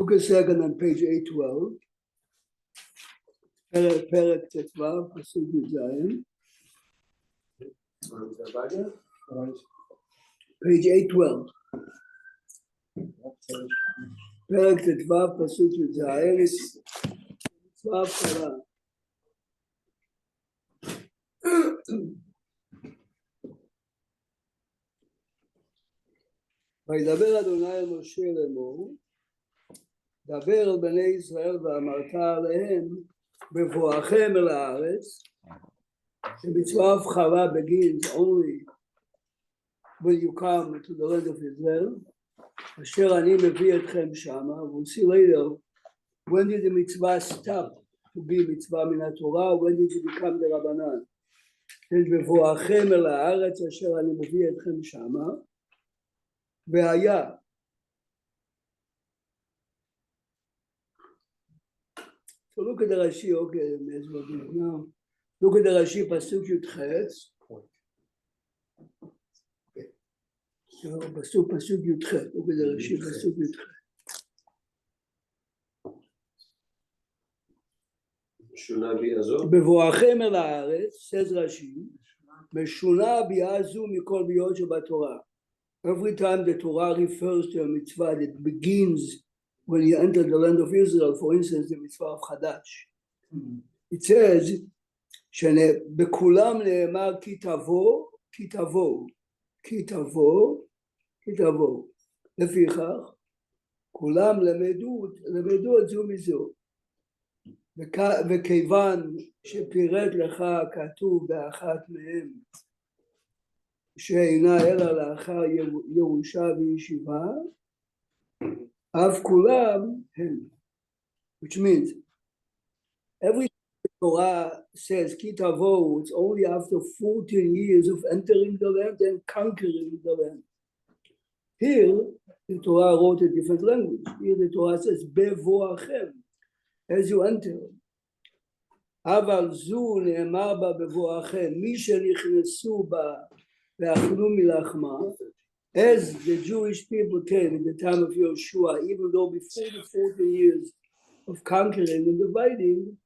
Look a second on page 812. פרק ט"ו, פסוק י"ז. page 812. פרק ט"ו, פסוק י"ז. מצווה הבחרה. וידבר אדוני אל משה לאמור, דבר אל בני ישראל ואמרת עליהם, בבואכם אל הארץ, שמצווה הבחרה begins only when you come to the land of Israel, אשר אני מביא אתכם שמה. We'll see later when did the mitzvah stop to be mitzvah מן התורה, when did it become the רבנן. בבואכם אל הארץ אשר אני מביא אתכם שמה, והיה so look at the Rashi, okay, now look at the Rashi, pasuk Yud-Chet. So pasuk Yud-Chet, look at the Rashi, pasuk Yud-Chet. בבואכם אל הארץ, says Rashi, משונה הביאה זו מכל ביאות שבתורה. Every time the Torah refers to a mitzvah that begins when you enter the land of Israel, for instance, the mitzvah of Chadash, it says, בכולם נאמר כי תבוא, כי תבוא, כי תבוא, כי תבוא. לפיכך, כולם למדו את זו מזו. וכיוון שפירט לך כתוב באחת מהם, שאינה אלא לאחר ירושה וישיבה, אף כולם הם. Which means, every time the Torah says, כי תבואו, it's only after 14 years of entering the land and conquering the land. Here, the Torah wrote a different language. Here the Torah says, בבואכם, as you enter. אבל זו נאמר בה בבואכם, מי שנכנסו בה ואכלו מלחמה, as the Jewish people came in the time of Yoshua, even though before the 40 years of conquering and dividing,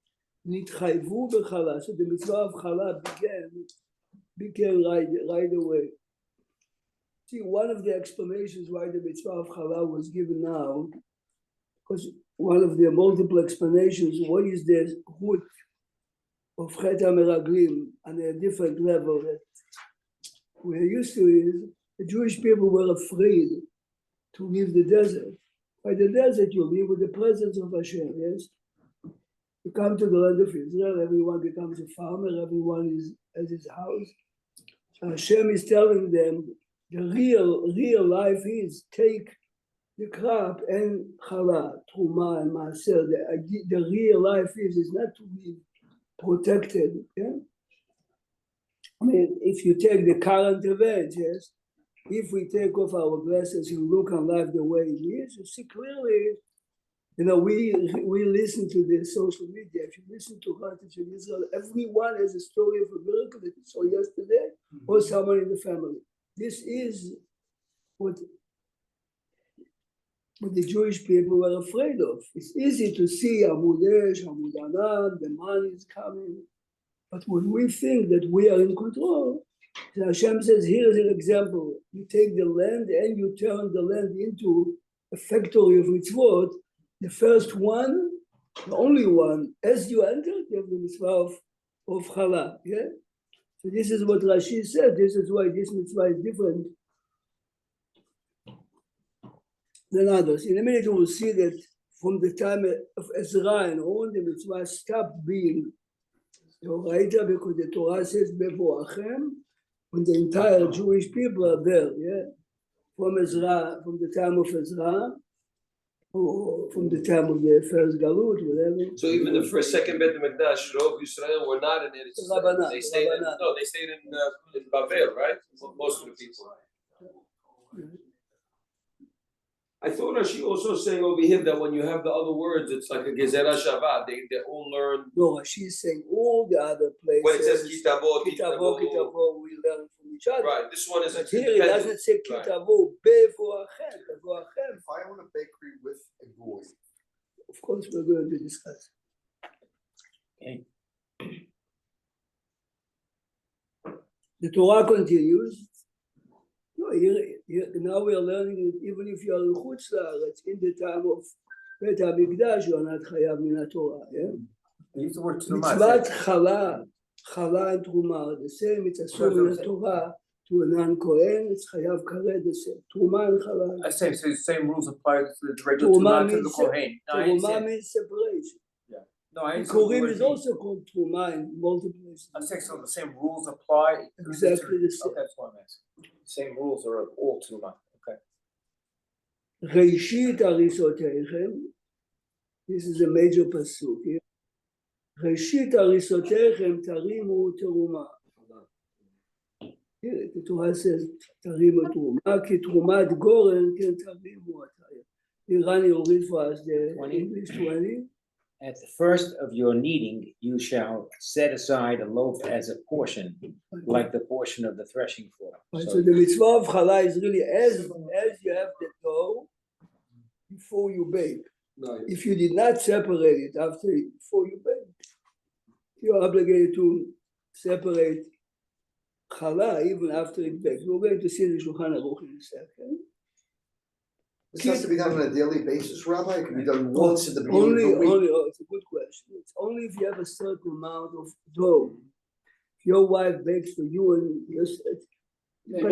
נתחייבו בחלה, so the mitzvah of chala began right away. See, one of the explanations why the mitzvah of chala was given now, because one of the multiple explanations, what is the root of Chet HaMeraglim on a different level that we're used to is, the Jewish people were afraid to leave the desert. By the desert, you live with the presence of Hashem, yes? You come to the land of Israel, everyone becomes a farmer, everyone has his house. So Hashem is telling them, the real life is take the crop and chala, truma and maaser. The real life is not to be protected, yeah? I mean, if you take the current event, yes, if we take off our glasses and look on life the way it is, you see clearly, you know, we listen to the social media. If you listen to Heritage in Israel, everyone has a story of a miracle that you saw yesterday or someone in the family. This is what the Jewish people were afraid of. It's easy to see Amud Esh, Amud Anan, the money is coming. But when we think that we are in control, Hashem says, here is an example. You take the land and you turn the land into a factory of mitzvot. The first one, the only one, as you enter, you have the mitzvah of chala. Yeah? So this is what Rashi said. This is why this mitzvah is different than others. In a minute, we will see that from the time of Ezra and on, the mitzvah stopped being Yoraita, because the Torah says bevואכם, when the entire Jewish people are there, yeah, from Ezra, from the time of Ezra, or from the time of the first Galut, whatever. So even the first, second Beit HaMikdash, Rov Yisrael were not in Eretz Yisrael. They stayed in Bavel, right? Most of the people. I thought Rashi also saying over here that when you have the other words, it's like a Gezerah Shavah. They all learn. No, Rashi is saying all the other places. When it says Kitavo, we learn from each other. Right, this one is. But here it doesn't say Kitavo, bevואכם. If I own a bakery with a goy, which we're going to discuss. Okay. The Torah continues. Now we are learning that even if you are in Chutz La'aretz, in the time of Beit HaMikdash, you are not chayav min Torah. Use the word Mitzvat chala and truma, the same. It's assumed in the Torah to a non-Kohen. It's chayav karet, the same. Truma and chala. I say, so the same rules apply to the regular Truma to the Kohen. No, I Truma understand. means separation. No, I And understand what the Korim word is means. also called truma in multiple places. I'm saying so the same rules apply. Exactly the same. Okay, that's what I'm asking. Same rules are of all Truma. Okay. Reishit arisoteichem. This is a major pasuk here. Reishit arisoteichem tarimu teruma. Here the Torah says tarimu teruma, ki terumat goren ken tarimu atayim. Irani will read for us the 20. English 20. At the first of your kneading, you shall set aside a loaf as a portion, like the portion of the threshing floor. So the mitzvah of challah is really as you have the dough before you bake. No, If you did not separate it before you bake, you are obligated to separate challah even after it bakes. We're going to see the Shulchan Aruch in a second. This has to be done on a daily basis, Rabbi? It can be done once at the beginning of the week. It's a good question. It's only if you have a certain amount of dough. If your wife bakes for you and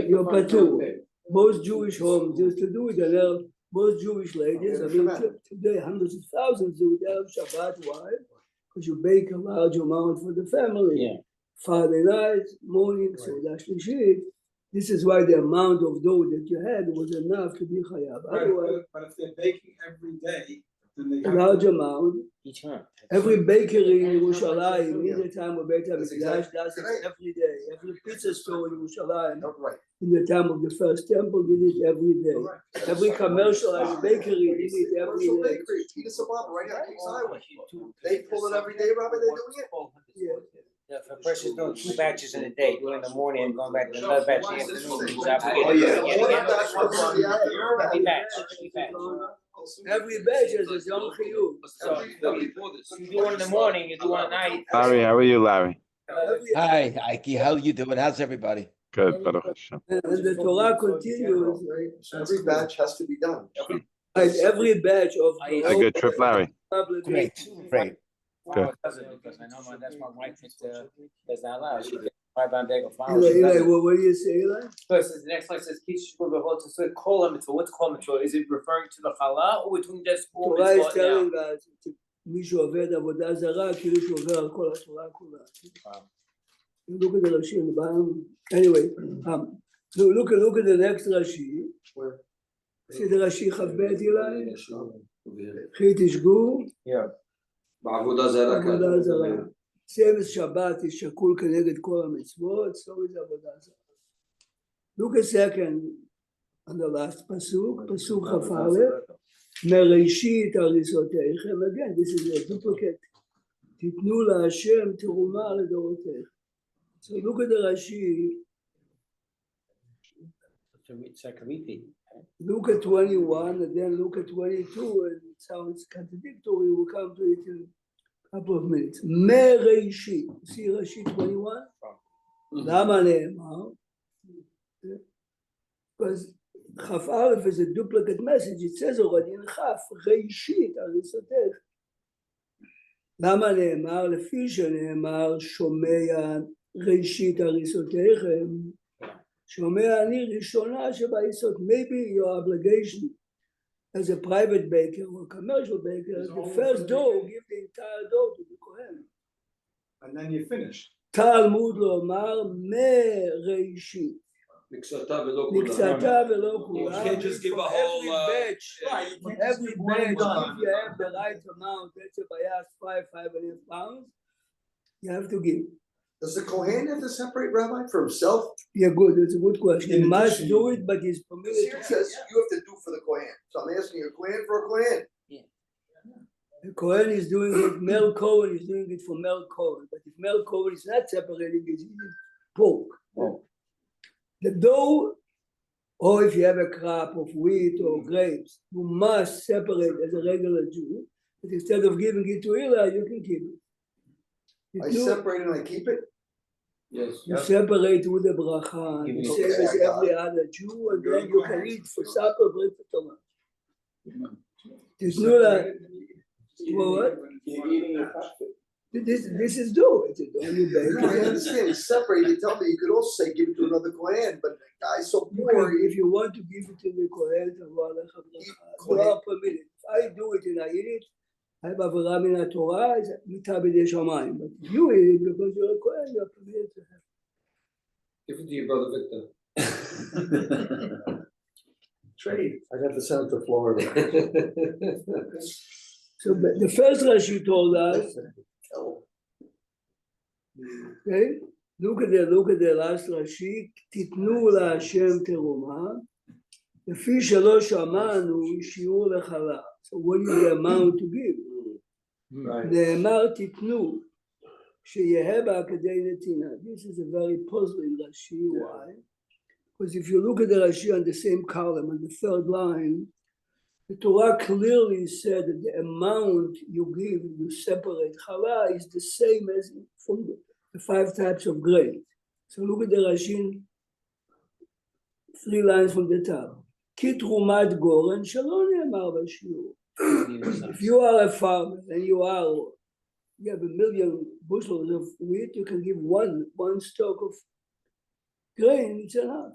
you're patur. Most Jewish homes used to do it, and most Jewish ladies, I mean, today hundreds of thousands do it. They have Shabbat. Why? Because you bake a large amount for the family. Yeah. Friday night, morning, Seudah Shlishit. This is why the amount of dough that you had was enough to be chayav. Otherwise, But if they're baking every day, then they a have large to. amount. Each month. Every bakery in Yerushalayim, in the time of Beit That's HaMikdash, exactly does it right. every day. Every pizza store in Yerushalayim, No, right. in the time of the first temple, did it every day. Every commercialized bakery did it every Commercial day. bakery, Tina Sababa, right out Kings Highway. They pull it every day, Rabbi, they're doing it? Yeah. Yeah, if a person's doing 2 batches in a day, 2 in the morning and going back to another batch in the afternoon, he's obligated. Oh, yeah. to One get batch, one for the other. Every batch, every batch. Every batch has its own chiyuv. So before this. You do one in the morning, you do one at night. Larry, how are you, Larry? Hi, Ike. How you doing? How's everybody? Good, Baruch Hashem. And the Torah continues, Every batch has to be done. and every batch of A good trip, Larry. Great, great. Tomorrow it doesn't, because I know that's my wife does not allow. She gets 5 pound bag of flour. Eli, what do you say, Eli? So it says, the next line says, Kish Shul so Kol HaMitzvah. What's Kol HaMitzvah? Is it referring to the challah, or we're talking just all Torah is mitzvot now? telling us, מי שעובד עבודה זרה, כאילו שעובר על כל התורה כולה. Look at the Rashi in the bottom. Anyway, look at the next Rashi. See the Rashi Chavbet Eli? חי תשגו, Yeah. בעבודה זרה. עבודה זרה. Same Shabbat is שקול כנגד כל המצוות, so is עבודה זרה. Look a second on the last pasuk, pasuk כ"א. מראשית הריסותיכם, again, this is a duplicate. תיתנו להשם תרומה לדורותיכם. So look at the Rashi, It's like a repeat. look at 21 and then look at 22 and it sounds contradictory, we'll come to it in a couple of minutes. מראשית, see Rashi 21? למה נאמר? Because כף א' is a duplicate message, it says already in כף, ראשית הריסותיך. למה נאמר? לפי שנאמר שומע ראשית הריסותיכם, שומע אני ראשונה שבהריסות. Maybe your obligation as a private baker or commercial baker, the first dough, give the entire dough to the Kohen. And then you finish. תלמוד לומר מראשית. מקצתה ולא כולה. מקצתה ולא כולה. You can't just give a whole, Every batch, if you have the right amount, let's say by 5.5 pounds, you have to give. Does the Kohen have to separate, Rabbi, for himself? Yeah, good, that's a good question. He In must addition- do it, but he's Because permitted here it to. says you have to do for the Kohen. So I'm asking you, a Kohen for a Kohen. The Kohen is doing it, Mel Cohen is doing it for Mel Cohen. But if Mel Cohen is not separating it, he's eating pork. The dough, or if you have a crop of wheat or grapes, you must separate as a regular Jew. But instead of giving it to Eli, you can keep it. I You, separate and I keep it? Yes. you separate with the bracha, Give the it- same Okay, as I got every other Jew, and then you can eat for supper, breakfast, or lunch. There's no like, well, what? This is do it. You bake No, I it. understand, it's separate, you tell me, you could also say give it to another Kohen, but the guy's so You poor, can, if you want to give it to the Kohen, you are permitted. If I do it and I eat it, I have עבירה מן התורה, it's מיתה בידי שמיים. But if you eat it because you're a Kohen, you're permitted to have. Give it to your brother Victor. trade, I'd have to send it to Florida. So but the first Rashi told us, okay, look at the last Rashi, תיתנו להשם תרומה, לפי שלא שמענו שיעור לחלה. So what is the amount to give? Right. נאמר תיתנו, שיהיה בה כדי נתינה. This is a very puzzling Rashi. Why? Because if you look at the Rashi on the same column, on the third line, the Torah clearly said that the amount you give, you separate challah, is the same as from the 5 types of grain. So look at the Rashi, 3 lines from the top. כי תרומת גורן שלא נאמר בשיעור. If you are a farmer and you have 1 million bushels of wheat, you can give one stalk of grain, it's enough.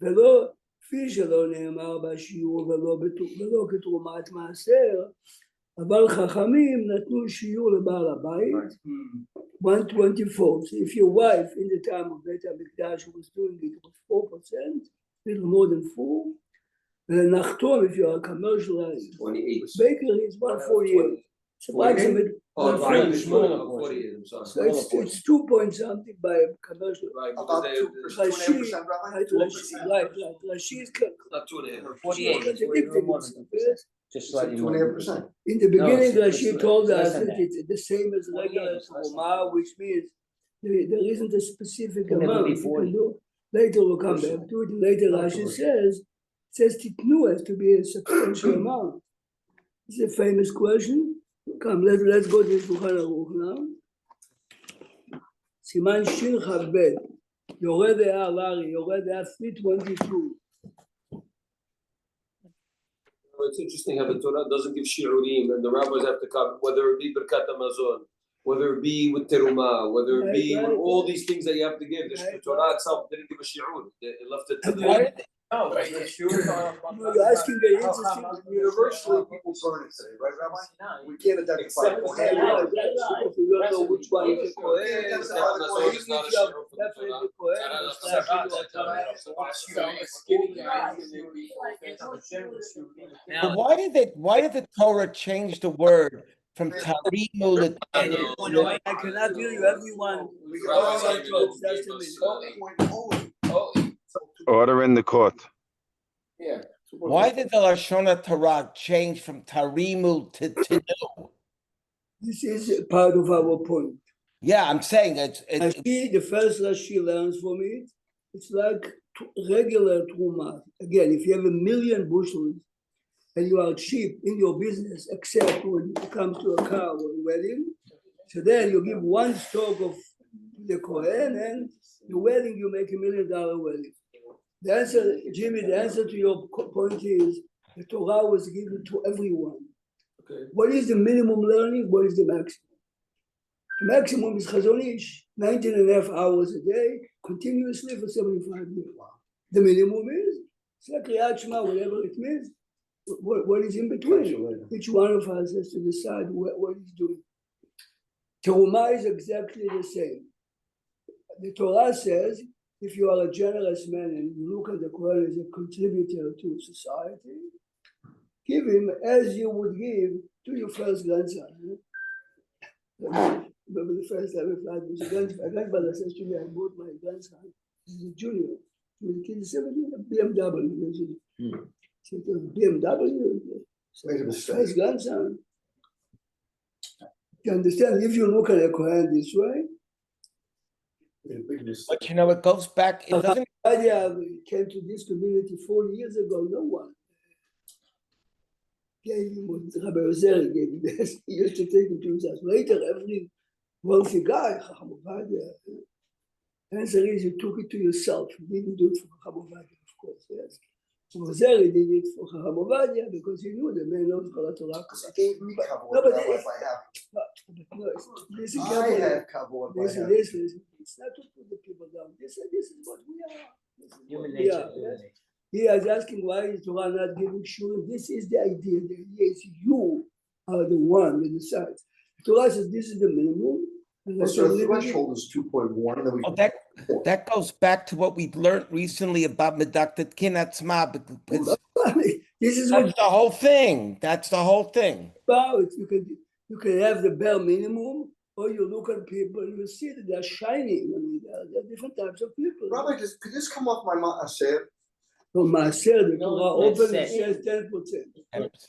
ולא כפי שלא נאמר בשיעור ולא כתרומת מעשר, אבל חכמים נתנו שיעור לבעל הבית, 124. So if your wife in the time of בית המקדש was doing it was 4%, little more than 4, ולנחתום, if you are commercialized 28. bakery, is 148. It's approximate. Oh, 148. smaller, 48, I'm sorry. So it's 2 point something by commercial. Right, because About they- 2%, Rabbi? Right, right. Rashi's Not 2.5. 48. contradicting himself, yes. Just slightly more. 2.5%. In the beginning, it's Rashi less- told it's less us than that that. it's the same as regular It's less than Truma, which means there isn't a specific It'll never amount be you can 40. do. Later we'll come back to it. Later Rashi says titnu has to be a substantial amount. It's a famous question. Come, let's go to the Shulchan Aruch now. סימן שין כ"ב, יורד הער לארי, יורד הער 322. It's interesting how the Torah doesn't give shiurim, and the rabbis have to come, whether it be Birkat HaMazon, whether it be with terumah, whether it be with all these things that you have to give. The Torah itself didn't give a shiur. It left it to the. No, but the shiur is on- No, you're asking the interesting. Universally, people burn it today, right, Rabbi? We can't identify. Except one. for Yeah, that's true. You don't know which one is the Kohen. Yeah, that's Even not- that's if not a you have shiur for the definitely Torah. the Kohen, That's it's not not a Torah. But why did the Torah change the word from tarimu to I cannot hear you, everyone. We Rabbi got said to you Just a minute. Order in the court. Yeah. why did the Lashon Torah change from tarimu to tinu? This is part of our point. Yeah, I'm saying it's Rashi, the first Rashi learns from it, it's like regular Truma. Again, if you have 1 million bushels and you are cheap in your business, except when it comes to a car or a wedding, so then you give 1 stalk of the Kohen and the wedding, you make $1 million wedding. The answer, Jimmy, the answer to your point is the Torah was given to everyone. Okay. What is the minimum learning? What is the maximum? The maximum is Chazon Ish, 19.5 hours a day, continuously for 75 years. The minimum is Kriyat Shema, whatever it means. What is in between? Each one of us has to decide what he's doing. Terumah is exactly the same. The Torah says, if you are a generous man and you look at the Quran as a contributor to society, give him as you would give to your first grandson. Remember the first time I flight was a grandfather says to me, I bought my grandson, he's a junior, he was a kid, 17, a BMW. So BMW, Made a mistake. first grandson. You understand, if you look at the Quran this way, but you know it goes back. It doesn't. I came to this community 40 years ago, no one. gave him what Rabbi Ozer gave him this. He used to take him to his house. Later, every wealthy guy, Chacham Ovadia, answer is you took it to yourself. You didn't do it for Chacham Ovadia, of course, yes. Ozer did it for Chacham Ovadia because he knew the man knows Kol Torah. He gave me kavod, No, but Rabbi, it's- if I have. No, listen, I have kavod, if I listen, have. listen. It's not to put the people down. This is what we are. This is Human what we nature. are, yes. He is asking why is Torah not giving shurim. This is the idea. The idea is you are the one that decides. Torah says this is the minimum. And that's So what the living- threshold is 2.1, then we. Oh, that goes back to what we learned recently about Medaktat Kinatzma, because This is what that's the whole thing. That's the whole thing. about. You can have the bare minimum, or you look at people and you see that they're shining. I mean, there are different types of people. Rabbi, could this come off my maaser? From Maaser, the No, Torah it's open not and says 10%.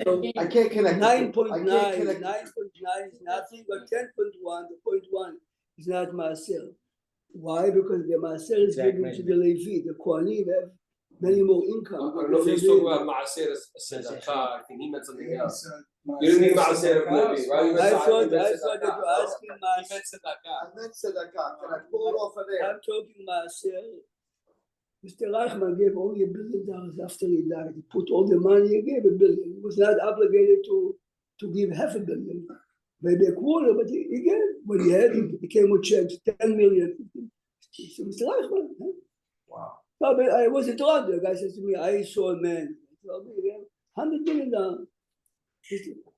So I can't connect. the two. 9.9, I can't connect. 9.9 is nothing, but 10.1, the 0.1 is not Maaser. Why? Because the Maaser is Exact given to the Levi, the Kohanim have many more income. I don't know if he's talking about Maaser Tzedakah. I think he meant something else. You didn't mean Maaser Levi, right? You I meant thought Tzedakah. that you're asking He Maaser. meant Tzedakah. I meant tzedakah, can I pull it off of there? I'm talking Maaser. Mr. Reichman gave only $1 billion after he died. He put all the money, he gave $1 billion. He was not obligated to give $500 million, maybe a quarter, but he gave what he had. He came with checks, 10 million. So Mr. Reichman, huh? Wow. No, but I wasn't around. The guy says to me, I saw a man. He told me, he had $100 million.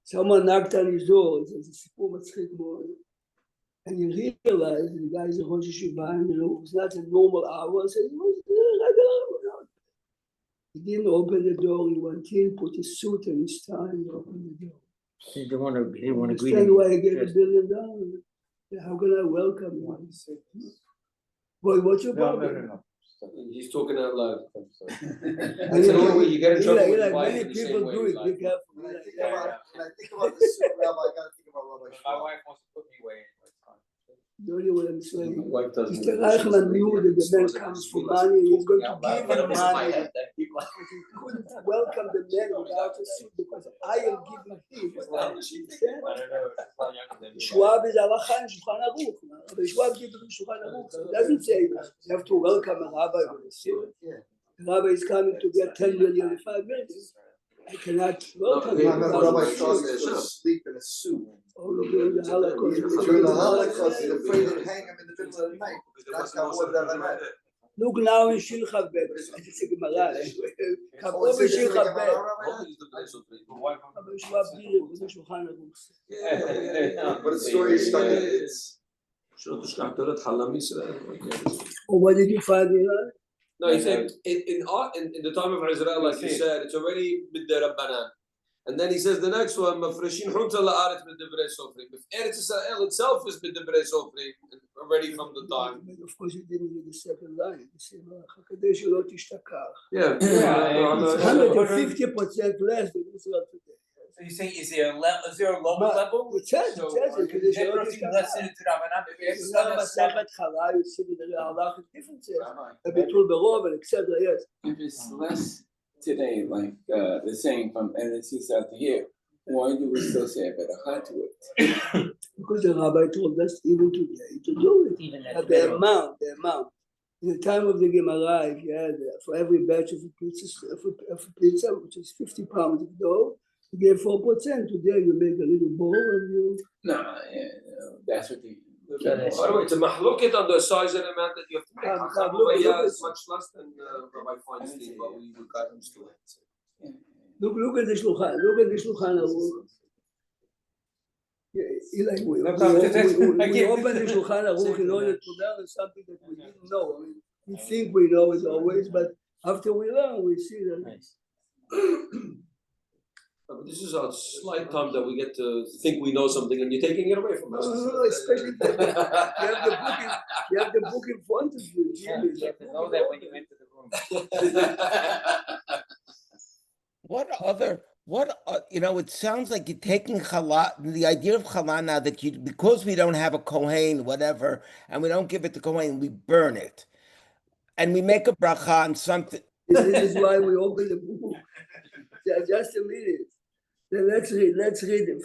Someone knocked on his door. He says, "It's a poor מצחיק מאוד." And you realize the guy is a Rosh Hashiva, and it was not a normal hour. So it was a regular hour. He didn't open the door. He went in, put his suit and his tie, and opened the door. He didn't want to greet Understand him. why he gave Yes. $1 billion? How can I welcome you? Boy, what's your problem? He's talking out loud. And That's another way you get in trouble with wife many in the same people way, do it. like- Be careful. When I think about the suit, Rabbi, I gotta think about Rabbi Shmuel. wants to put me away. The only way I'm saying. My wife doesn't. Mr. Reichman knew that the man comes for money. He's going to give him money. He couldn't welcome the man without a suit because I am giving him. Schwab is halacha in Shulchan Aruch. Rabbi Schwab gives in Shulchan Aruch. It doesn't say you have to welcome a rabbi with a suit. The rabbi is coming to get 10 million in 5 minutes. I cannot welcome Okay, I him. remember Rabbi Rabbi Strauss Strauss is was up. asleep in a suit. All during the Holocaust. During the Holocaust, he's afraid they'd hang him in the middle of the night. That's kavod that I had. Look now in Shilcha Bet. It's a Gemara. Kavod in Shilcha Bet. Rabbi Schwab did it with the Shulchan Aruch. But the story is stuck in it. It's. Or what did you find in that? No, he said in the time of Israel, like you said, it's already b'dei Rabbanan. And then he says the next one, mafreshin hunta la'aretz b'divrei sofrim. If Eretz Israel itself is b'divrei sofrim already from the time. But of course, you didn't read the second line. The same כדי שלא תשתכח. Yeah. It's 150% less than Israel today. So you say, is there a lower level? It says, כדי שלא תשתכח. בגלל מסכת חלה, you see the halachic differences. הביטול ברוב, and etc. Yes. If it's less today, like the saying from Eretz Yisrael to here, why do we still say Berachah to it? Because the rabbi told us even today to do it. Even But at the amount. In the time of the Gemara, if you had for every batch of pizza, which is 50 pounds of dough, you gave 4%. Today you make a little bowl and you. No, that's what the. By the way, it's a mahloket on the size and amount that you have to make. Chacham is much less than Rabbi Feinstein, but we got used to it. Look at the Shulchan. Look at the Shulchan Aruch. Like we open the Shulchan Aruch in order to learn something that we didn't know. I mean, we think we know it always, but after we learn, we see that. But this is a slight time that we get to think we know something, and you're taking it away from us. No, especially you have the book in front of you. Yeah, you have to know that when you enter the room. It sounds like you're taking challah, the idea of challah now that because we don't have a kohen, whatever, and we don't give it to kohen, we burn it. And we make a bracha on something. This is why we open the book. Just a minute. let's read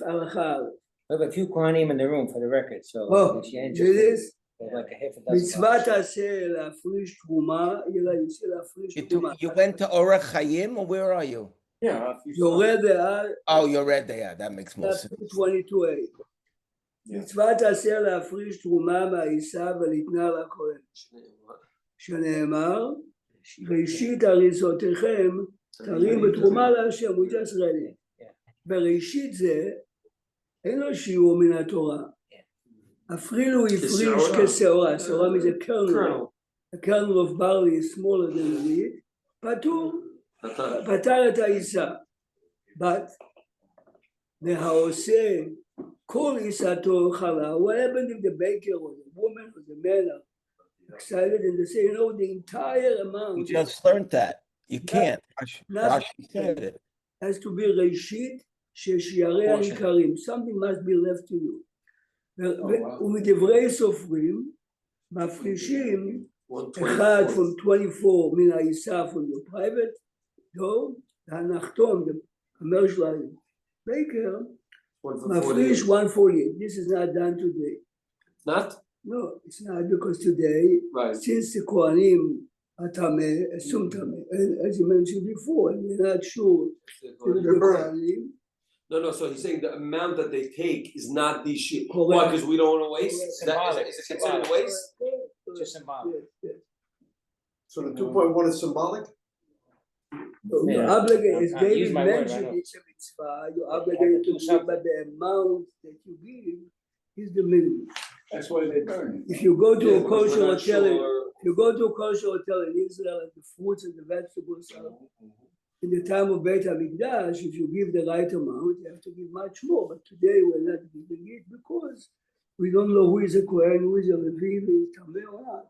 Alachar. We have a few Kohanim in the room for the record, so. Oh, if you're it interested, is. there's like a half a dozen. מצוות עשה להפריש תרומה, אלא יוצא להפריש תרומה. You went to Orach Chaim, or where are you? Yeah. יורד דעה, Oh, you're right there. That makes more sense. 22a. מצוות עשה להפריש תרומה מהעיסה וליתנה לכהן. שנאמר, ראשית הריסותיכם תרים בתרומה להשם, הוא ישראלי. בראשית זה, אין לו שיעור מן התורה. אפילו הוא הפריש כשעורה, שעורה מזה kernel. A kernel of barley is smaller than a wheat. פטר את העיסה. But, והעושה כל עיסתו חלה. What happened if the baker or the woman or the man are excited and they say, you know, the entire amount. We just learned that. You can't. Rashi said it. Has to be ראשית ששיערי העיקרים. Something must be left to you. ומדברי סופרים, מפרישים אחד from 24 מן העיסה from your private door, והנחתום, the commercial baker, מפריש 148. This is not done today. Not? No, it's not because today, Right. since the Kohanim are tameh, assume tameh, and as you mentioned before, and we're not sure if the Kohanim. No, so he's saying the amount that they take is not these sheep. Correct. Why, because we don't want to waste? Symbolic. Is it considered waste? Just symbolic. Yes. So the 2.1 is symbolic? You're Yeah. obligated, as I David use my word, I mentioned, know. it's a mitzvah, you're obligated to give, but the amount that you give is the minimum. That's why they burn it. If you go to Yeah, a because kosher we're not hotel, sure. if you go to a kosher hotel in Israel, and the fruits and the vegetables are in the time of Beit HaMikdash, if you give the right amount, you have to give much more. But today we're not giving it because we don't know who is a Kohen, who is a Levi, who is Tameh or not.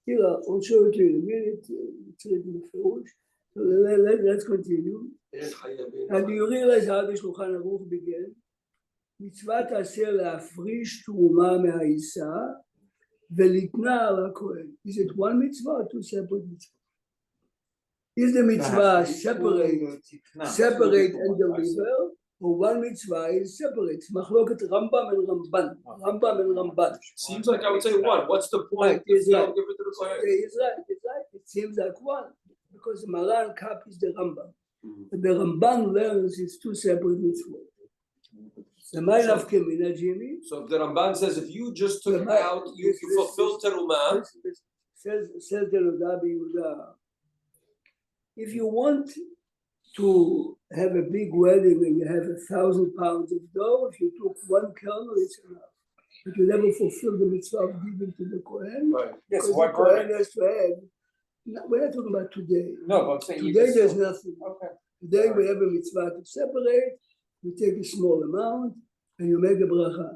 Here, I'll show it to you in a minute. It's written in Ferush. So let's continue. And do you realize how the Shulchan Aruch began? מצוות עשה להפריש תרומה מהעיסה וליתנה על הכהן. Is it one mitzvah or two separate mitzvahs? Is the mitzvah separate and deliver, or one mitzvah is separate? It's מחלוקת רמב"ם and Ramban. Seems like I would say one. What's the point if you don't give it to the Kohen? He's right. It seems like one, because the Maran copies the Rambam. But the Ramban learns it's two separate mitzvahs. The mind of Kemina, Jimmy. So if the Ramban says if you just took out, you fulfill terumah. Says the Rabbi Yehuda, if you want to have a big wedding and you have 1,000 pounds of dough, if you took one kernel, it's enough. But you never fulfill the mitzvah of giving to the Kohen. Right. Yes, Because one the Kohen garment. has to add. No, we're not talking about today. No, but I'm saying you Today just. there's nothing. Okay. Today we have a mitzvah to separate. You take a small amount and you make a bracha.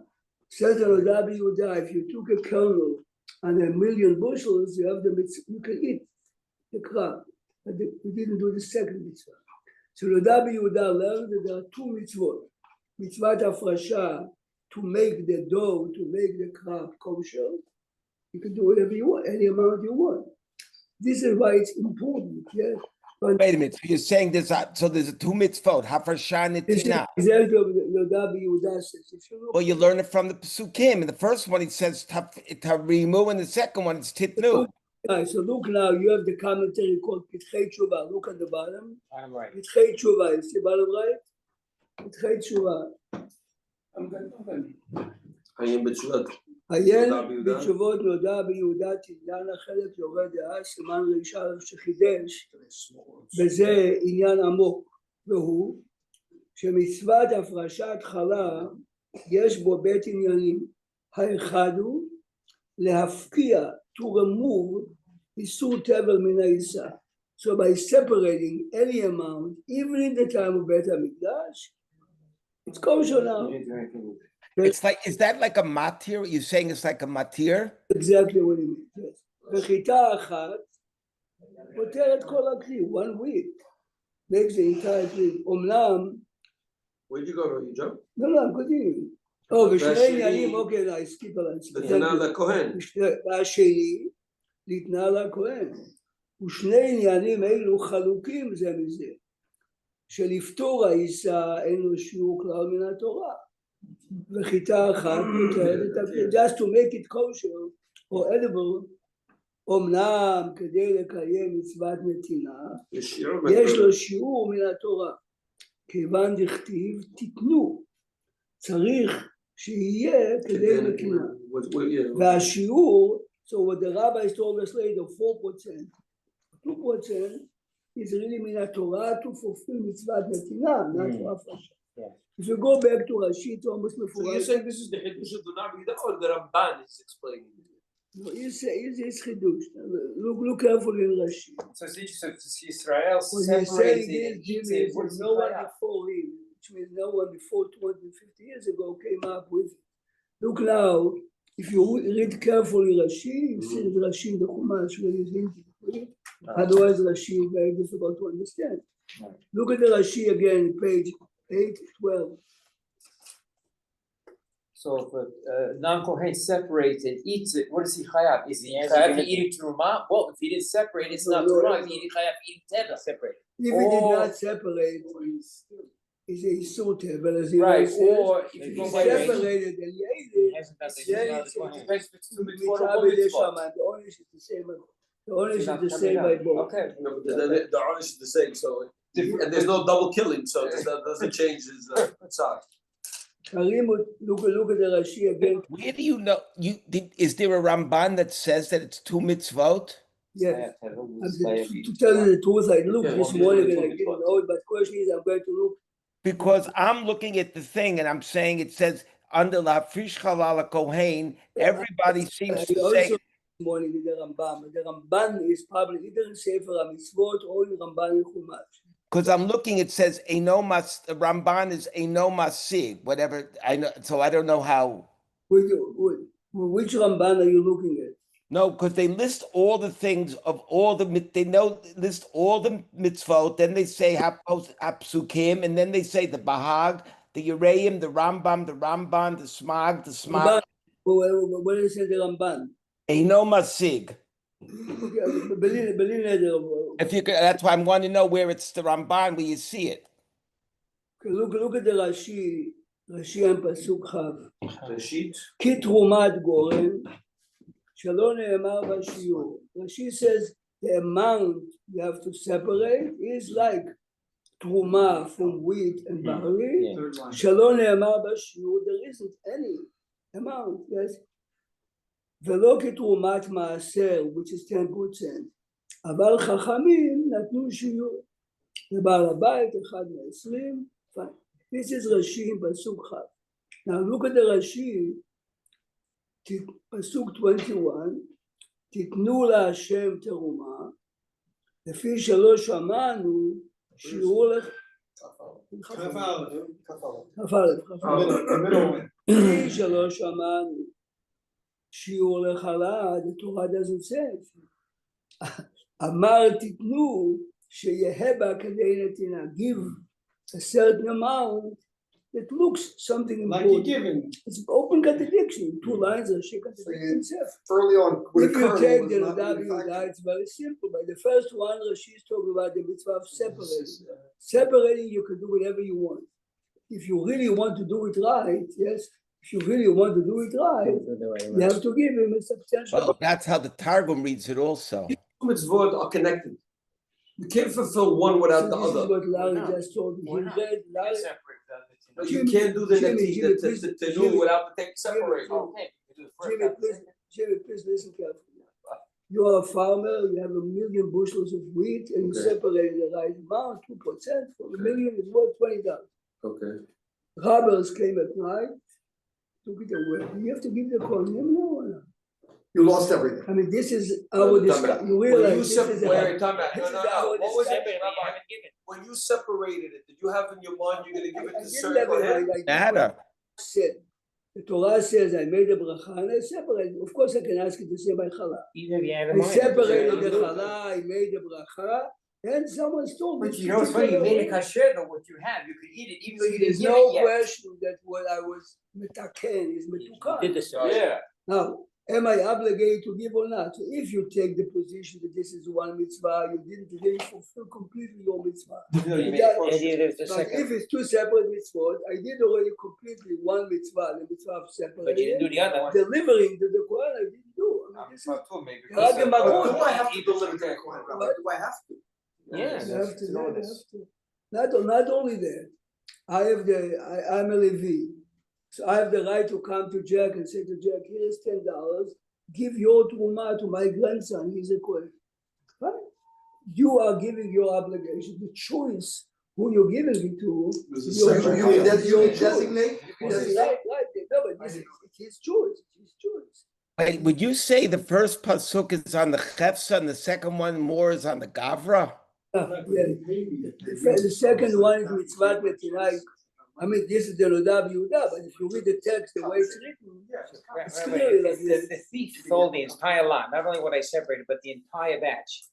Says the Rabbi Yehuda, if you took a kernel and 1,000,000 bushels, you have the mitzvah. You can eat the crop, but you didn't do the second mitzvah. So Rabbi Yehuda learned that there are two mitzvot. Mitzvah hafrasha, to make the dough, to make the crop kosher. You can do whatever you want, any amount you want. This is why it's important. Yes. But Wait a minute. So you're saying there's a two mitzvot, hafrasha and this is tina. exactly what Rabbi Yehuda says. If you look Well, you learn it from the Pesukim. In the first one, it says tarimu, and the second one, it's titnu. Right, so look now, you have the commentary called Pitchei Tshuva. Look at the bottom. I'm right. Pitchei Tshuva, is the bottom right? Pitchei Tshuva. I'm good. Hayim b'tshuvot. עיין נודע ביהודה. בתשובות נודע ביהודה תעניין החלק יורה דעה סימן ראשון שחידש וזה עניין עמוק והוא שמצוות הפרשת חלה יש בו בית עניינים. האחד הוא להפקיע to remove איסור תבל מן העיסה. So by separating any amount even in the time of בית המקדש it's kosher now. It's like, is that like a matir? You're saying it's like a matir? Exactly what it means, yes. וחיטה אחת פותרת כל הכלי, one week, makes the entire כלי. אומנם, Where'd you go, Rabbi? You jumped? לא, I'm continuing. ושני עניינים, אוקיי, I skip על עצמי. ותנה לכהן. והשני, ניתנה לכהן. ושני עניינים אלו חלוקים זה מזה. שלפטור העיסה אין לו שיעור כלל מן התורה. וחיטה אחת מותרת את הפטור, just to make it kosher or edible, אמנם כדי לקיים מצוות נתינה, יש לו שיעור מן התורה. כיוון דכתיב תיתנו, צריך שיהיה כדי נתינה. והשיעור, so what the rabbis told us later, 4%, 2% is really מן התורה to fulfill מצוות נתינה, not to הפרשה. If you go back to Rashi, it's almost So you're מפורש. saying this is the Hiddush of the Nabida or the Ramban is explaining it? No, it's חידוש. Look carefully in Rashi. So it's interesting to see Israel What he's saying separated is, and Jimmy, eating. What is is no one Chaya? before him, which means no one before 250 years ago came up with it. Look now, if you read carefully Rashi, you see that Rashi in the Chumash really is into it. Otherwise Rashi is very difficult to understand. Look at the Rashi again, page 812. So if a non-Kohen separates and eats it, what is he chayav? Is he Yes, chayav he's for eating teruma? Well, if he didn't separate, it's not No, no, teruma. no. He's eating chayav for eating teda. Separate. If he did Or- not separate, he's a Isur but as he Right, says, or if if you he go by the separated and He ate it, hasn't done the yeah, Yisrael it's- Kohen. depends if it's two mitzvot or Mitzvah one b'dei mitzvot. shaman, the ownership is the same. The ownership Not is the coming same by out. both. Okay. No, but the Anish is the same, so and there's no double killing, so that doesn't change his side. Look at the Rashi again. Where do you know? Is there a Ramban that says that it's 2 mitzvot? Yes. Chayav teda I'm was the- chayav to eating tell you teda. the truth, I looked Yeah, this well, morning these and are I the didn't ones. know it, but question is I'm going to look. Because I'm looking at the thing and I'm saying it says under La Frish Halal Kohen, everybody seems I to also say, this morning with the Rambam. The Ramban is probably either in Sefer HaMitzvot or in Ramban in Chumash. because I'm looking, it says Eino Mas, Ramban is Eino Masig, whatever. I know, so I don't know how. Which Ramban are you looking at? No, because they list all the things of all the list all the mitzvot. Then they say hapsukim, and then they say the Bahag, the Yereim, the Rambam, the Ramban, the Smag, the Smag. Ramban. What is it, the Ramban? Eino Masig. בלי נדר. If you could, that's why I'm wanting to know where it's the Ramban, where you see it. Look at the Rashi. Rashi and Pasuk Chav. The sheet. כי תרומת גורם שלא נאמר בשיעור. Rashi says the amount you have to separate is like תרומה from wheat and barley. Third line. שלא נאמר בשיעור, there isn't any amount, yes. ולא כתרומת מעשר, which is 10%. אבל חכמים נתנו שיעור. לבעל הבית, 1/20. Fine. This is Rashi in Pasuk Chav. Now look at the Rashi, Pasuk 21, תיתנו להשם תרומה, לפי שלא שמענו, שיעור לך... Kafal. כ"א. Middle one. לפי שלא שמענו, שיעור לחל"ד, the Torah doesn't say it. אמר תיתנו, שיהיה בה כדי נתינה, give a certain amount that looks something Like you're important. giving. It's an open contradiction. 2 lines are she contradicting itself. Early on, when If a you kernel take was the not Nadav manufactured. Yehuda, it's very simple. By the first one, Rashi is talking about the mitzvah of separating. Separating, you can do whatever you want. If you really want to do it right, yes, if you really want to do it right, you have to give him a substantial. Well, that's how the Targum reads it also. Mitzvot are connected. You can't fulfill one without the This is other. what Larry Why not? just told me. Why He not? read, You Larry, can separate that. But you can't do the Jimmy, please, the Jimmy. tenu without the take separate. Jimmy, Okay. You do the first Jimmy, half, the please, second. Jimmy, please listen carefully. You are a farmer, you have 1 million bushels of wheat, and you Okay. separate the right amount, 2% from 1 million is worth $20. Okay. Robbers came at night, took it away. You have to give the coin. No. You lost everything. I mean, this is our discussion. You realize this is Wait, time out. this No, is no, our no. What was it, discussion. Rabbi? When you separated it, did you have in your mind you're gonna give it I to didn't certain have it Kohen? right. I did Matter. what I said. The Torah says I made a bracha and I separated. Of course, I can ask you to say by challah. Even if you have a I mind. separated the challah, I made the bracha, and someone stole me. But you know, it's funny, you made it kasher though, what you have, you could eat it even though you There's didn't give no it yet. question that what I was metaken is metukan. You did the Yeah. Now, am I obligated to give or not? So if you take the position that this is one mitzvah, you didn't really fulfill completely your mitzvah. No, you made a And there's the But second, if it's two separate mitzvot, I did already completely one mitzvah, the mitzvah of but you didn't do separating, the other one. delivering to the Quran, I didn't do. I mean, this is Because Rag and of, Magun. Do I have to deliver to the Kohen Rabbi? Do I have to? Yeah. You have to, You know you this. have to. Not only that, I'm a Levi. So I have the right to come to Jack and say to Jack, here's $10, give your truma to my grandson, he's a Kohen. Right? You are giving your obligation, the choice who you're giving it to. You designate? Right. No, but this is his choice. It's his choice. Wait, would you say the first pasuk is on the chefsa and the second one more is on the gavra? Yeah. The second one is mitzvah metinai. I mean, this is the Loda Yehuda, but if you read the text, the way it's written, it's clearly like The thief sold the entire lot, not only what I separated, but the entire batch.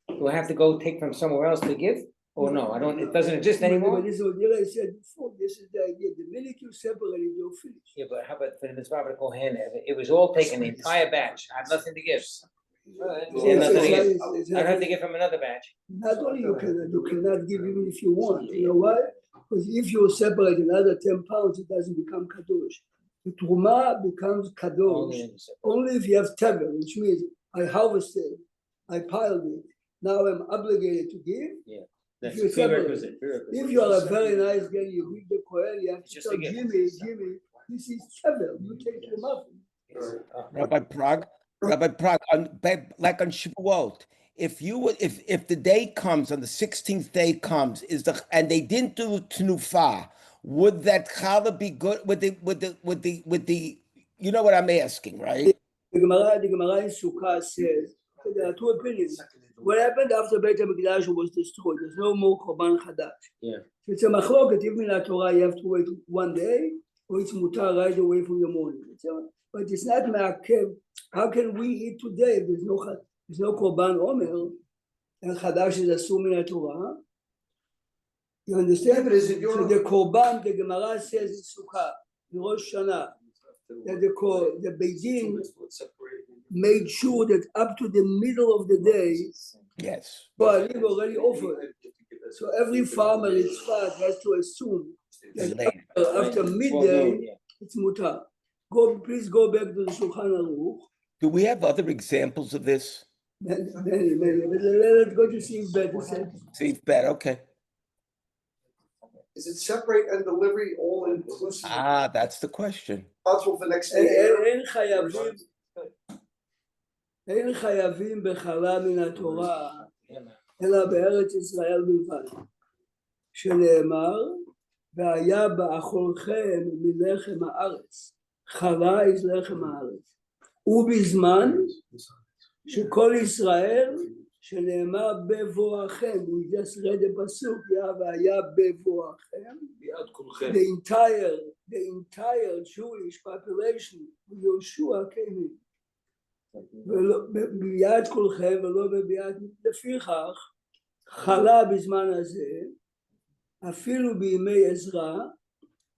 Do I have to go take from somewhere else to give? Or no, it doesn't exist anymore? But this is what Yela said before. This is the idea. The minute you separate it, you're finished. Yeah, but how about for the mitzvah of the Kohen? It was all taken, the entire batch. I have nothing to give. Yeah, nothing to give. It's I don't have to give from another batch. not only you cannot give even if you want. You know why? Because if you separate another 10 pounds, it doesn't become kadosh. The truma becomes kadosh only if you have tevel, which means I harvested, I piled it. Now I'm obligated to give. That's If you a prerequisite. If you are a very nice guy, you read the Kohen, you have to Just tell a gift. Jimmy, this is tevel. You take him up. Rabbi Prague, like on Shavuot, if the day comes, on the 16th day comes, and they didn't do tenufa, would that challah be good with the you know what I'm asking, right? The Gemara in Sukkah says there are two opinions. What happened after Beit HaMikdash was destroyed? There's no more Korban Chadash. Yeah. So it's a machloket. Even in the Torah, you have to wait one day, or it's mutar right away from the morning. But it's not ma'akev. How can we eat today if there's no Korban Omer, and Chadash is assumed in the Torah? You understand? But is it your? So the Korban, the Gemara says in Sukkah, in Rosh Hashanah, that the Beit Din made sure that up to the middle of the day, Yes. Kohanim already offered. So every farmer in Tzfat has to assume that after midday, it's mutar. Please go back to the Shulchan Aruch. Do we have other examples of this? Many. Let's go to see better. See, bet, okay. Is it separate and delivery all inclusive? That's the question. Possible for next day? אין חייבים בחלה מן התורה, אלא בארץ ישראל בלבד. שנאמר, והיה באכולכם מלחם הארץ. חלה is לחם הארץ. ובזמן שכל ישראל, שנאמר בבואכם, we just read the pasuk, והיה בבואכם, the entire Jewish population, Yeshua came in. ביד כולכם ולא בביד, לפיכך חלה בזמן הזה, אפילו בימי עזרא,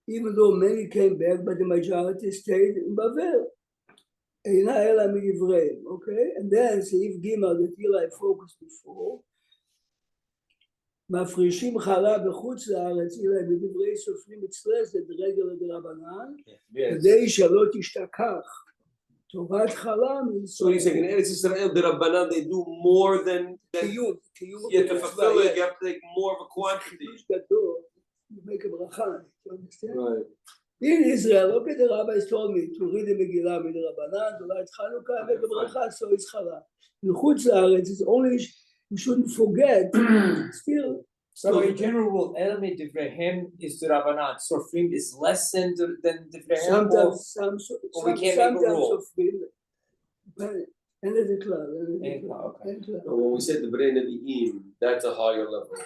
even though many came back, but the majority stayed in Bavel. אינה אלא מדבריהם, okay? And then סעיף ג' that I focused before, מפרישים חלה בחוץ לארץ, אלא מדברי סופרים אצלם, זה דרגל לדרבנן, כדי שלא תשתכח. So you're saying in Eretz Yisrael, the Rabbanan, they do more than you to fulfill it. You have to take more of a quantity. You make a bracha. You understand? Right. In Israel, okay, the rabbis told me to read the Megillah with the Rabbanan, to light Chanukah, make a bracha, so it's chala. In Chutz La'aretz, it's only you shouldn't forget. Still. So in general rule, Elmi Devrehem is the Rabbanan. Sofrim is less than Devrehem. Sometimes we can't make a rule. And the club. When we said the Bnei Nevi'im, that's a higher level.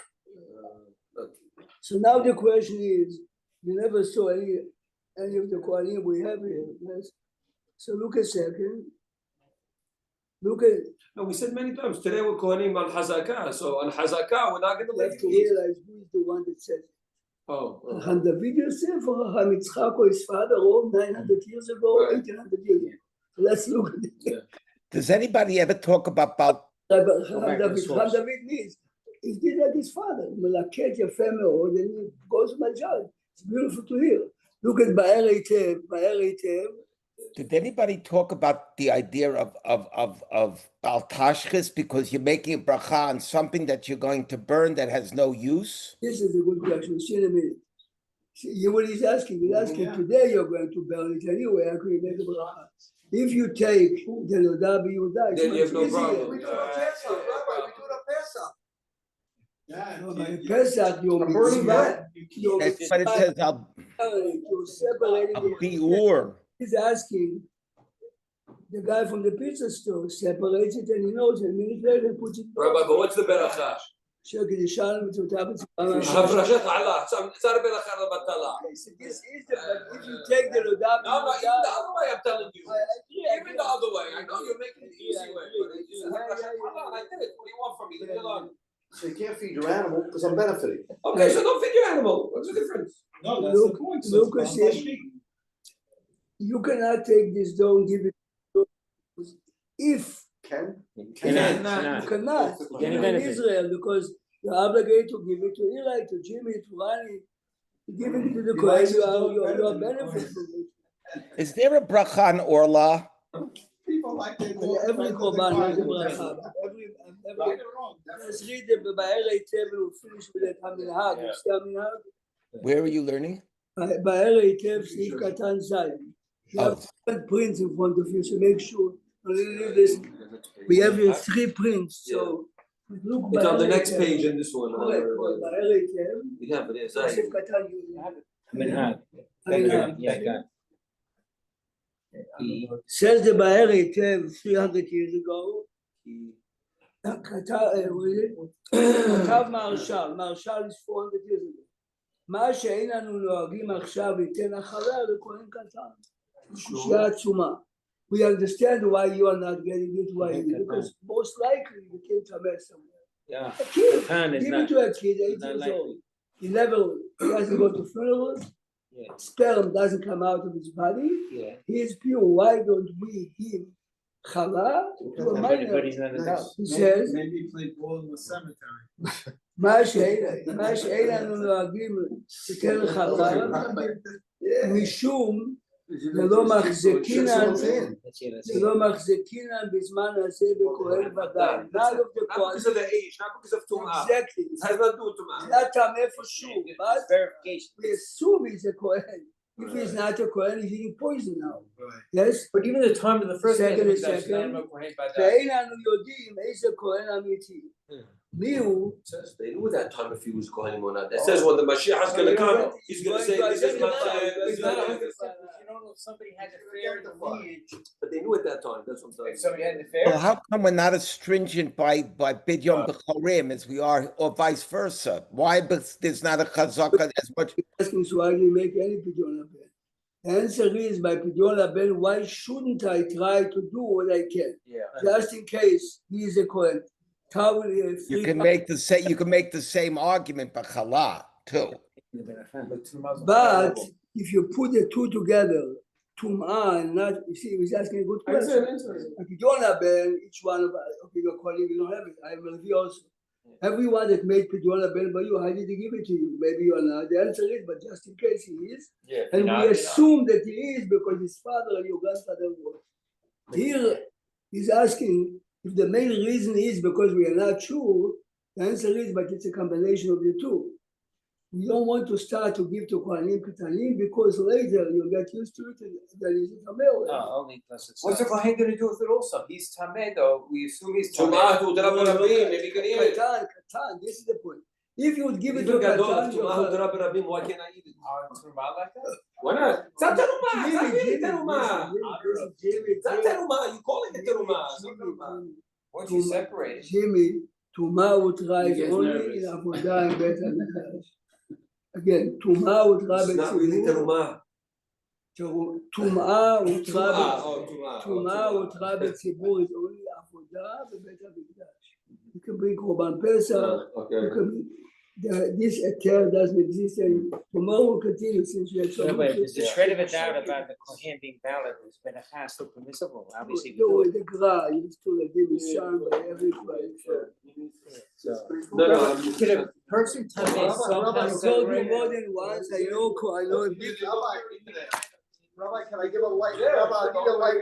So now the question is, you never saw any of the Kohanim we have here. Yes. So look a second. No, we said many times, today we're Kohanim on Hazakah. So on Hazakah, we're not going to You have make to it. realize who is the one that said it. Oh. Chacham David Yosef or Chacham Yitzchak or his father all 900 years ago, Right. 1800 years ago. Let's look at it. Does anybody ever talk about Chacham back to the source. David needs. He did like his father. מלקט יפה מאוד, and he goes to my judge. It's beautiful to hear. Look at Ba'er Eitev. did anybody talk about the idea of Bal Tashchis, because you're making a bracha on something that you're going to burn that has no use? This is a good question. See in a minute. See what he's asking. He's asking, today you're going to burn it anyway. How can you make a bracha? If you take the Loda B'Yehuda, Then you have no it's much problem. We do it on Pesach, Rabbi, we do it on Pesach. Yeah. easier. By Pesach, you're burning mitzvah. You're That's what it says. Al separating it. Biur. He's asking the guy from the pizza store separates it and he knows it. A minute later, puts it. Rabbi, but what's the beracha? Shekid Yishan, which would happen to Havrashat Allah. It's not a beracha lebatala. This is the, but if you take the Loda No, even the other way I'm telling you. I Even the other way. I know you're making it the easy way, but it's Yeah, Havrashat yeah, Allah. I did it. What do you want from me? Leave me alone. So you can't feed your animal because I'm benefiting. Okay, so don't feed your animal. What's the difference? No, that's Look- the point. look So at it's not it. sheep. You cannot take this dough and give it to if Ken? you cannot. Any In benefit. Israel, because you're obligated to give it to Eli, to Jimmy, to Rani. You give it to the Kohen, you are benefit from it. Is there a bracha on Orla? People like they. And every korban has a bracha. Every, Right or wrong. let's read the Ba'er Eitev, we'll finish with it. Haminhag, you see Haminhag? Where are you learning? Ba'er Eitev, Sif Katan Zayin. You have different prints in front of you, so make sure. This, we have here 3 prints, so. Look It's on the Ba'er next Eitev. page in this one. Correct, Ba'er Eitev, You have it, yes. Sif Katan, you have it. Minhag. Haminhag. Yeah, got Says the Ba'er Eitev 300 years ago. כתב מהרש"ל is 400 years ago. מה שאין לנו נוהגים עכשיו ייתן אחריה לכהן קטן. קושיה עצומה. We understand why you are not getting it, why you, because most likely you came to a mess somewhere. Yeah. A kid, Katan is give not- it to a kid, 8 not years likely. old. He never, he doesn't go to funerals, Yeah. sperm doesn't come out of his body, Yeah. he is pure. Why don't we give chala to a minor? But he's not an adult. He says, Maybe he played ball in the cemetery. מה שאין לנו נוהגים שתן לך משום ולא מחזקינן Let's see, let's see. ולא מחזקינן בזמן הזה בכהן ודאי. None of the Not because of the Kohanim, age, not because of tumah. exactly. It has nothing to do with tumah. זה הטעם איפשהו, but It's verification. we assume he's a Kohen. If he's not a Kohen, he's eating poison now. Right. Yes? But even the time of the first Second, Bezos, second. not a Kohen Badai. ואין אנו יודעים איזה כהן אמיתי. מי הוא? It says they knew that time if he was Kohanim or not. It says when the Mashiach is going to come, he's going to say, this is my time. It's not 100%. You don't know if somebody had an affair in the lineage. But they knew at that time, that's what I'm telling If you. somebody had an Well, affair. how come we're not as stringent by Bidyon B'chorim as we are, or vice versa? Why there's not a chazaka as much? Asking so I can make any pidyon laben. The answer is by pidyon laben, why shouldn't I try to do what I can? Yeah. Just in case he is a Kohen. You can make the same argument by chala too. But if you put the two together, tum'ah and not, you see, he's asking a good question. A pidyon laben, each one of us, okay, you're calling, we don't have it. I have a review also. Everyone that made pidyon laben by you, how did he give it to you? Maybe you're not. The answer is, but just in case he is. Yeah. And we assume that he is because his father and your grandfather was. Here, he's asking if the main reason is because we are not sure. The answer is, but it's a combination of the two. We don't want to start to give to Kohanim Ketanim because later you'll get used to it and that is a male. Oh, only plus it's. What's the Kohen going to do with it also? He's Tameh though. We assume he's Tumah, Tameh. to Rabbi Rabim, maybe you can eat it. Katan, this is the point. If you would give it to Even Gadol, Katan, Tumah, to Rabbi Rabim, why can't I eat it? Truma like that? Why not? It's not terumah, it's not really terumah. Jimmy, It's not terumah, you're calling it terumah. It's not terumah. Once you separate it. Jimmy, Tuma Utra is He gets only nervous. in Avodah and Bet HaMikdash. Again, Tuma Utra It's not really B'tzibur. terumah. Tuma Utra Tumah. Tuma Utra B'tzibur is only Avodah and Bet HaMikdash. You can bring Korban Pesach, you Okay. can this Etel doesn't exist, and tomorrow will continue since we have so But much. if there's a shred of a doubt about the Kohen being valid, there's been a fast still permissible, obviously we Do do it. with the Gra, used to the David Shan by every place. So, No, I'm Could a person come in I sometimes? told you more than once, I know a bit. Rabbi, can I give a light? Rabbi, I need a light.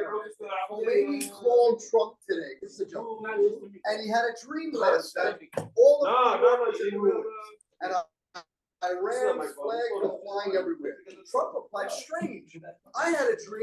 A lady called Trump today, this is a joke, and he had a dream last night, all of the. And Iran's flag was flying everywhere. Trump replied, strange, I had a dream